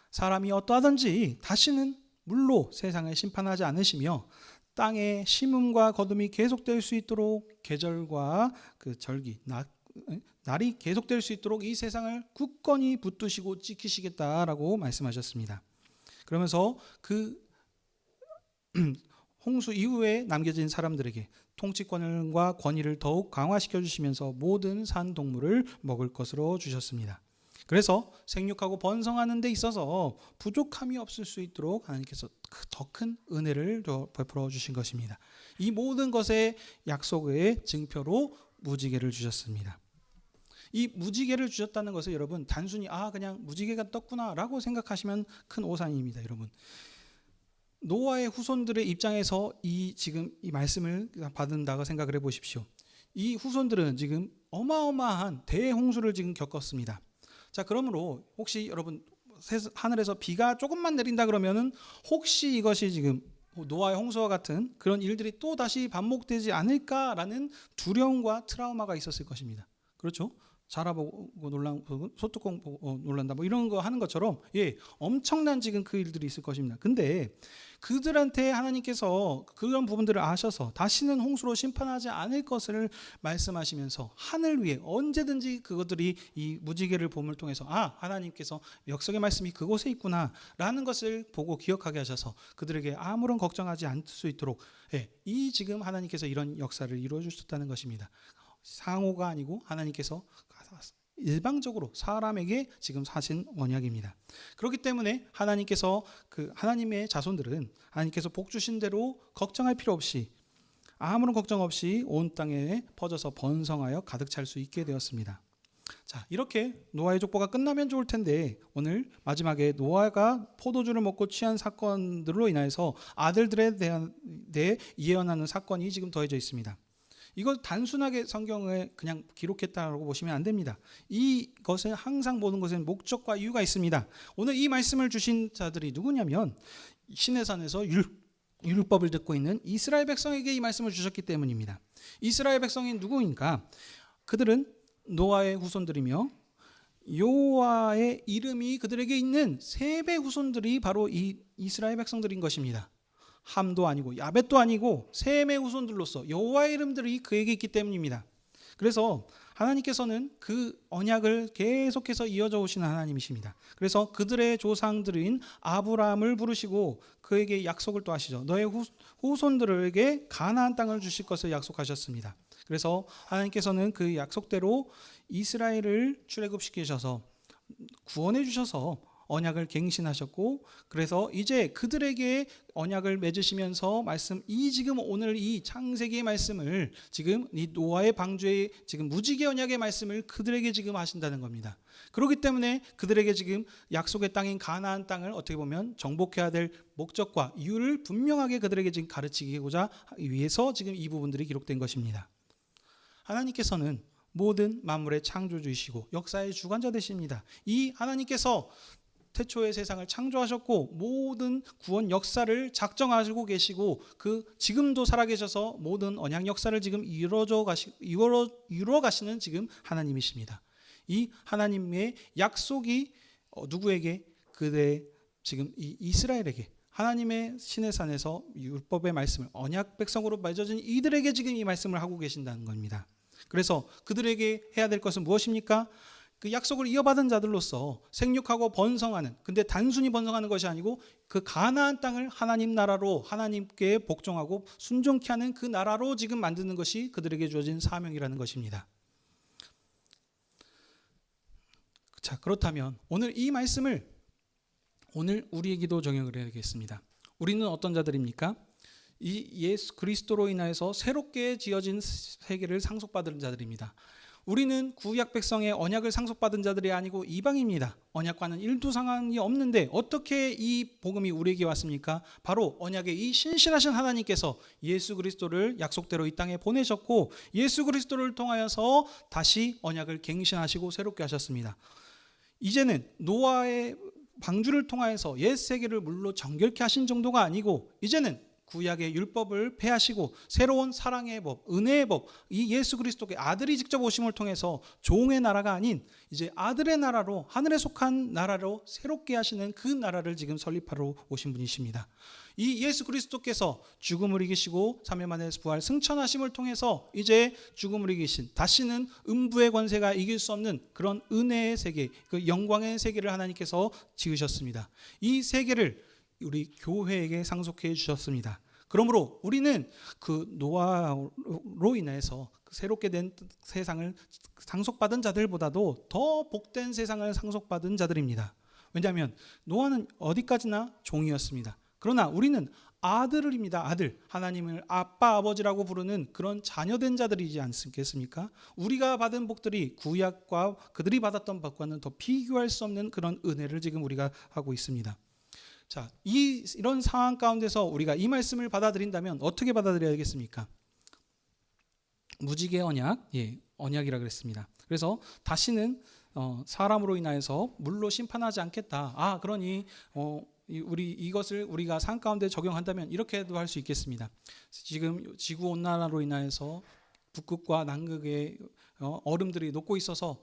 사람이 어떠하든지 다시는 물로 세상을 심판하지 않으시며 땅의 심음과 거둠이 계속될 수 있도록 계절과 그 절기, 날이 계속될 수 있도록 이 세상을 굳건히 붙드시고 지키시겠다라고 말씀하셨습니다. 그러면서 그 홍수 이후에 남겨진 사람들에게 통치권과 권위를 더욱 강화시켜 주시면서 모든 산 동물을 먹을 것으로 주셨습니다. 그래서 생육하고 번성하는 데 있어서 부족함이 없을 수 있도록 하나님께서 더 큰 은혜를 베풀어 주신 것입니다. 이 모든 것의 약속의 증표로 무지개를 주셨습니다. 이 무지개를 주셨다는 것을 여러분 단순히 그냥 무지개가 떴구나라고 생각하시면 큰 오산입니다. 여러분, 노아의 후손들의 입장에서 지금 이 말씀을 받는다고 생각을 해보십시오. 이 후손들은 지금 어마어마한 대홍수를 지금 겪었습니다. 자, 그러므로 혹시 여러분 하늘에서 비가 조금만 내린다 그러면은 혹시 이것이 지금 노아의 홍수와 같은 그런 일들이 또 다시 반복되지 않을까라는 두려움과 트라우마가 있었을 것입니다. 그렇죠? 자라보고 놀라고 소뚜껑 보고 놀란다 뭐 이런 거 하는 것처럼 엄청난 지금 그 일들이 있을 것입니다. 근데 그들한테 하나님께서 그런 부분들을 아셔서 다시는 홍수로 심판하지 않을 것을 말씀하시면서 하늘 위에 언제든지 그것들이 이 무지개를 봄을 통해서 하나님께서 역성의 말씀이 그곳에 있구나라는 것을 보고 기억하게 하셔서 그들에게 아무런 걱정하지 않을 수 있도록 이 지금 하나님께서 이런 역사를 이루어 주셨다는 것입니다. 상호가 아니고 하나님께서 일방적으로 사람에게 지금 하신 언약입니다. 그렇기 때문에 하나님께서 하나님의 자손들은 하나님께서 복 주신 대로 걱정할 필요 없이 아무런 걱정 없이 온 땅에 퍼져서 번성하여 가득 찰 수 있게 되었습니다. 자, 이렇게 노아의 족보가 끝나면 좋을 텐데 오늘 마지막에 노아가 포도주를 먹고 취한 사건들로 인해서 아들들에 대해 예언하는 사건이 지금 더해져 있습니다. 이걸 단순하게 성경에 그냥 기록했다고 보시면 안 됩니다. 이것은 항상 모든 것에는 목적과 이유가 있습니다. 오늘 이 말씀을 주신 자들이 누구냐면 시내산에서 율법을 듣고 있는 이스라엘 백성에게 이 말씀을 주셨기 때문입니다. 이스라엘 백성이 누구인가? 그들은 노아의 후손들이며 여호와의 이름이 그들에게 있는 3배 후손들이 바로 이 이스라엘 백성들인 것입니다. 함도 아니고 야벳도 아니고 셈의 후손들로서 여호와의 이름들이 그에게 있기 때문입니다. 그래서 하나님께서는 그 언약을 계속해서 이어져 오시는 하나님이십니다. 그래서 그들의 조상들인 아브라함을 부르시고 그에게 약속을 또 하시죠. 너의 후손들에게 가나안 땅을 주실 것을 약속하셨습니다. 그래서 하나님께서는 그 약속대로 이스라엘을 출애굽시키셔서 구원해 주셔서 언약을 갱신하셨고 그래서 이제 그들에게 언약을 맺으시면서 지금 오늘 이 창세기의 말씀을 지금 이 노아의 방주의 지금 무지개 언약의 말씀을 그들에게 지금 하신다는 겁니다. 그렇기 때문에 그들에게 지금 약속의 땅인 가나안 땅을 어떻게 보면 정복해야 될 목적과 이유를 분명하게 그들에게 지금 가르치고자 위해서 지금 이 부분들이 기록된 것입니다. 하나님께서는 모든 만물의 창조주이시고 역사의 주관자 되십니다. 이 하나님께서 태초의 세상을 창조하셨고 모든 구원 역사를 작정하시고 계시고 지금도 살아계셔서 모든 언약 역사를 지금 이루어 가시는 지금 하나님이십니다. 이 하나님의 약속이 누구에게? 지금 이 이스라엘에게 하나님의 시내산에서 율법의 말씀을 언약 백성으로 맺어진 이들에게 지금 이 말씀을 하고 계신다는 겁니다. 그래서 그들에게 해야 될 것은 무엇입니까? 그 약속을 이어받은 자들로서 생육하고 번성하는, 근데 단순히 번성하는 것이 아니고 그 가나안 땅을 하나님 나라로 하나님께 복종하고 순종케 하는 그 나라로 지금 만드는 것이 그들에게 주어진 사명이라는 것입니다. 자, 그렇다면 오늘 이 말씀을 오늘 우리에게도 적용을 해야겠습니다. 우리는 어떤 자들입니까? 이 예수 그리스도로 인하여서 새롭게 지어진 세계를 상속받은 자들입니다. 우리는 구약 백성의 언약을 상속받은 자들이 아니고 이방입니다. 언약과는 일도 상관이 없는데 어떻게 이 복음이 우리에게 왔습니까? 바로 언약의 이 신실하신 하나님께서 예수 그리스도를 약속대로 이 땅에 보내셨고 예수 그리스도를 통하여서 다시 언약을 갱신하시고 새롭게 하셨습니다. 이제는 노아의 방주를 통하여서 옛 세계를 물로 정결케 하신 정도가 아니고 이제는 구약의 율법을 폐하시고 새로운 사랑의 법, 은혜의 법, 이 예수 그리스도의 아들이 직접 오심을 통해서 종의 나라가 아닌 이제 아들의 나라로 하늘에 속한 나라로 새롭게 하시는 그 나라를 지금 설립하러 오신 분이십니다. 이 예수 그리스도께서 죽음을 이기시고 3일 만에 부활 승천하심을 통해서 이제 죽음을 이기신 다시는 음부의 권세가 이길 수 없는 그런 은혜의 세계, 그 영광의 세계를 하나님께서 지으셨습니다. 이 세계를 우리 교회에게 상속해 주셨습니다. 그러므로 우리는 그 노아로 인해서 새롭게 된 세상을 상속받은 자들보다도 더 복된 세상을 상속받은 자들입니다. 왜냐하면 노아는 어디까지나 종이었습니다. 그러나 우리는 아들입니다. 아들. 하나님을 아빠 아버지라고 부르는 그런 자녀된 자들이지 않겠습니까? 우리가 받은 복들이 구약과 그들이 받았던 복과는 더 비교할 수 없는 그런 은혜를 지금 우리가 하고 있습니다. 자, 이런 상황 가운데서 우리가 이 말씀을 받아들인다면 어떻게 받아들여야겠습니까? 무지개 언약, 언약이라 그랬습니다. 그래서 다시는 사람으로 인하여서 물로 심판하지 않겠다. 그러니 이것을 우리가 삶 가운데 적용한다면 이렇게도 할 수 있겠습니다. 지금 지구 온난화로 인하여서 북극과 남극의 얼음들이 녹고 있어서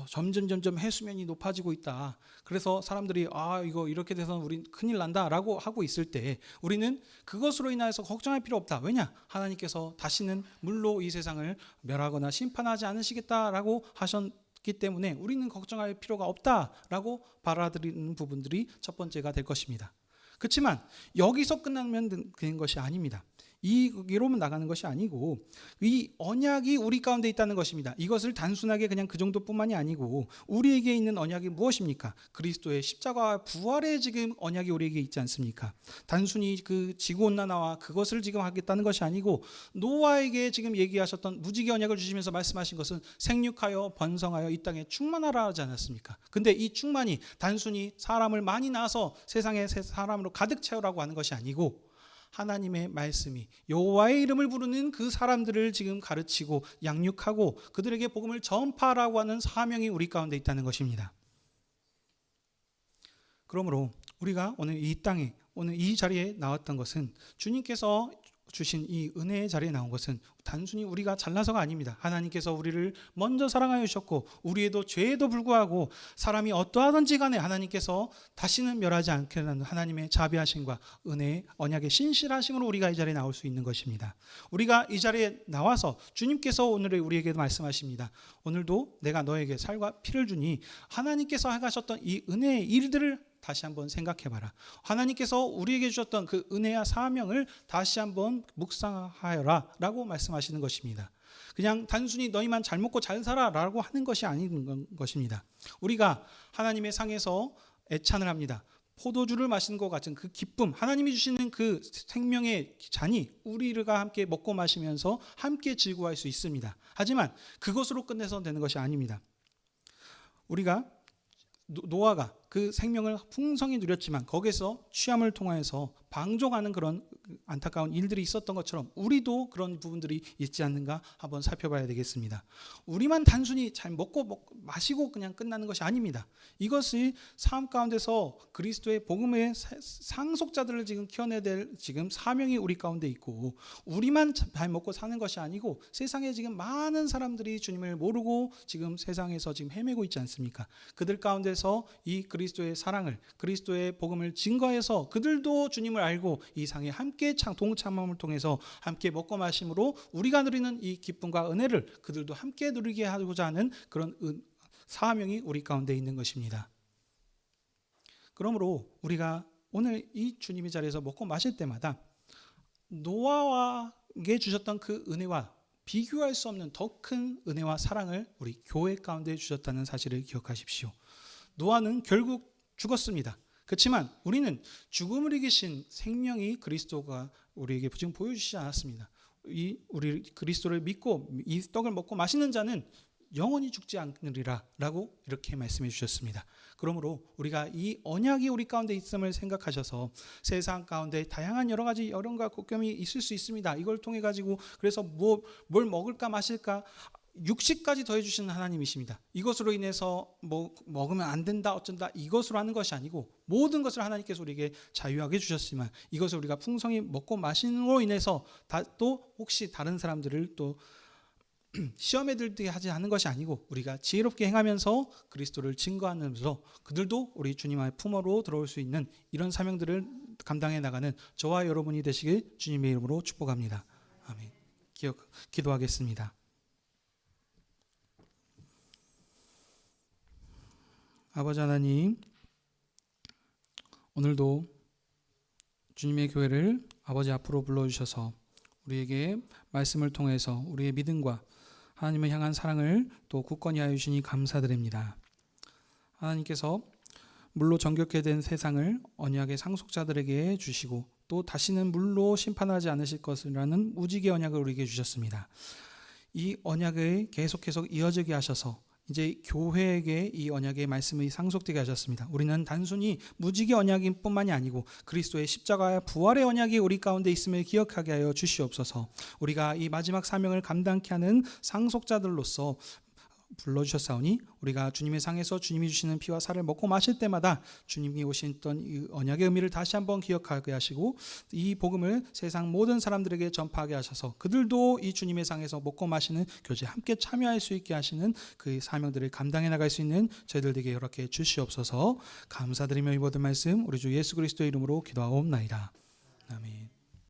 점점 해수면이 높아지고 있다. 그래서 사람들이 이거 이렇게 돼서 우리 큰일 난다라고 하고 있을 때 우리는 그것으로 인하여서 걱정할 필요 없다. 왜냐? 하나님께서 다시는 물로 이 세상을 멸하거나 심판하지 않으시겠다라고 하셨기 때문에 우리는 걱정할 필요가 없다라고 받아들이는 부분들이 첫 번째가 될 것입니다. 그렇지만 여기서 끝나면 되는 것이 아닙니다. 이로만 나가는 것이 아니고 이 언약이 우리 가운데 있다는 것입니다. 이것을 단순하게 그냥 그 정도뿐만이 아니고 우리에게 있는 언약이 무엇입니까? 그리스도의 십자가와 부활의 지금 언약이 우리에게 있지 않습니까? 단순히 그 지구온난화와 그것을 지금 하겠다는 것이 아니고 노아에게 지금 얘기하셨던 무지개 언약을 주시면서 말씀하신 것은 생육하여 번성하여 이 땅에 충만하라 하지 않았습니까? 근데 이 충만이 단순히 사람을 많이 낳아서 세상에 사람으로 가득 채우라고 하는 것이 아니고 하나님의 말씀이 여호와의 이름을 부르는 그 사람들을 지금 가르치고 양육하고 그들에게 복음을 전파하라고 하는 사명이 우리 가운데 있다는 것입니다. 그러므로 우리가 오늘 이 땅에 오늘 이 자리에 나왔던 것은 주님께서 주신 이 은혜의 자리에 나온 것은 단순히 우리가 잘나서가 아닙니다. 하나님께서 우리를 먼저 사랑하여 주셨고 우리에도 죄에도 불구하고 사람이 어떠하든지 간에 하나님께서 다시는 멸하지 않게 하는 하나님의 자비하심과 은혜의 언약의 신실하심으로 우리가 이 자리에 나올 수 있는 것입니다. 우리가 이 자리에 나와서 주님께서 오늘 우리에게 말씀하십니다. 오늘도 내가 너에게 살과 피를 주니 하나님께서 하셨던 이 은혜의 일들을 다시 한번 생각해봐라. 하나님께서 우리에게 주셨던 그 은혜와 사명을 다시 한번 묵상하여라 라고 말씀하시는 것입니다. 그냥 단순히 너희만 잘 먹고 잘 살아 라고 하는 것이 아닌 것입니다. 우리가 하나님의 상에서 애찬을 합니다. 포도주를 마시는 것 같은 그 기쁨, 하나님이 주시는 그 생명의 잔이 우리가 함께 먹고 마시면서 함께 즐거워할 수 있습니다. 하지만 그것으로 끝내서 되는 것이 아닙니다. 우리가 노아가 그 생명을 풍성히 누렸지만 거기서 취함을 통하여서 방종하는 그런 안타까운 일들이 있었던 것처럼 우리도 그런 부분들이 있지 않는가 한번 살펴봐야 되겠습니다. 우리만 단순히 잘 먹고 마시고 그냥 끝나는 것이 아닙니다. 이것이 삶 가운데서 그리스도의 복음의 상속자들을 지금 키워내야 될 지금 사명이 우리 가운데 있고 우리만 잘 먹고 사는 것이 아니고 세상에 지금 많은 사람들이 주님을 모르고 지금 세상에서 지금 헤매고 있지 않습니까? 그들 가운데서 이 그리스도의 사랑을 그리스도의 복음을 증거해서 그들도 주님을 알고 이 상에 함께 동참함을 통해서 함께 먹고 마심으로 우리가 누리는 이 기쁨과 은혜를 그들도 함께 누리게 하고자 하는 그런 사명이 우리 가운데 있는 것입니다. 그러므로 우리가 오늘 이 주님의 자리에서 먹고 마실 때마다 노아에게 주셨던 그 은혜와 비교할 수 없는 더 큰 은혜와 사랑을 우리 교회 가운데 주셨다는 사실을 기억하십시오. 노아는 결국 죽었습니다. 그렇지만 우리는 죽음을 이기신 생명이 그리스도가 우리에게 지금 보여주시지 않았습니다. 우리 그리스도를 믿고 이 떡을 먹고 마시는 자는 영원히 죽지 않으리라 라고 이렇게 말씀해 주셨습니다. 그러므로 우리가 이 언약이 우리 가운데 있음을 생각하셔서 세상 가운데 다양한 여러 가지 어려움과 걱정이 있을 수 있습니다. 이걸 통해 가지고 그래서 뭘 먹을까 마실까 육식까지 더해 주시는 하나님이십니다. 이것으로 인해서 먹으면 안 된다 어쩐다 이것으로 하는 것이 아니고 모든 것을 하나님께서 우리에게 자유하게 주셨지만 이것을 우리가 풍성히 먹고 마심으로 인해서 또 혹시 다른 사람들을 또 시험에 들게 하지 않는 것이 아니고 우리가 지혜롭게 행하면서 그리스도를 증거하면서 그들도 우리 주님의 품으로 들어올 수 있는 이런 사명들을 감당해 나가는 저와 여러분이 되시길 주님의 이름으로 축복합니다. 아멘. 기도하겠습니다. 아버지 하나님, 오늘도 주님의 교회를 아버지 앞으로 불러주셔서 우리에게 말씀을 통해서 우리의 믿음과 하나님을 향한 사랑을 또 굳건히 하여 주시니 감사드립니다. 하나님께서 물로 정결케 된 세상을 언약의 상속자들에게 주시고 또 다시는 물로 심판하지 않으실 것이라는 무지개 언약을 우리에게 주셨습니다. 이 언약을 계속해서 이어지게 하셔서 이제 교회에게 이 언약의 말씀이 상속되게 하셨습니다. 우리는 단순히 무지개 언약인 뿐만이 아니고 그리스도의 십자가의 부활의 언약이 우리 가운데 있음을 기억하게 하여 주시옵소서. 우리가 이 마지막 사명을 감당케 하는 상속자들로서 불러주셨사오니 우리가 주님의 상에서 주님이 주시는 피와 살을 먹고 마실 때마다 주님이 오셨던 이 언약의 의미를 다시 한번 기억하게 하시고 이 복음을 세상 모든 사람들에게 전파하게 하셔서 그들도 이 주님의 상에서 먹고 마시는 교제에 함께 참여할 수 있게 하시는 그 사명들을 감당해 나갈 수 있는 저희들에게 허락해 주시옵소서. 감사드리며 이 모든 말씀 우리 주 예수 그리스도의 이름으로 기도하옵나이다. 아멘.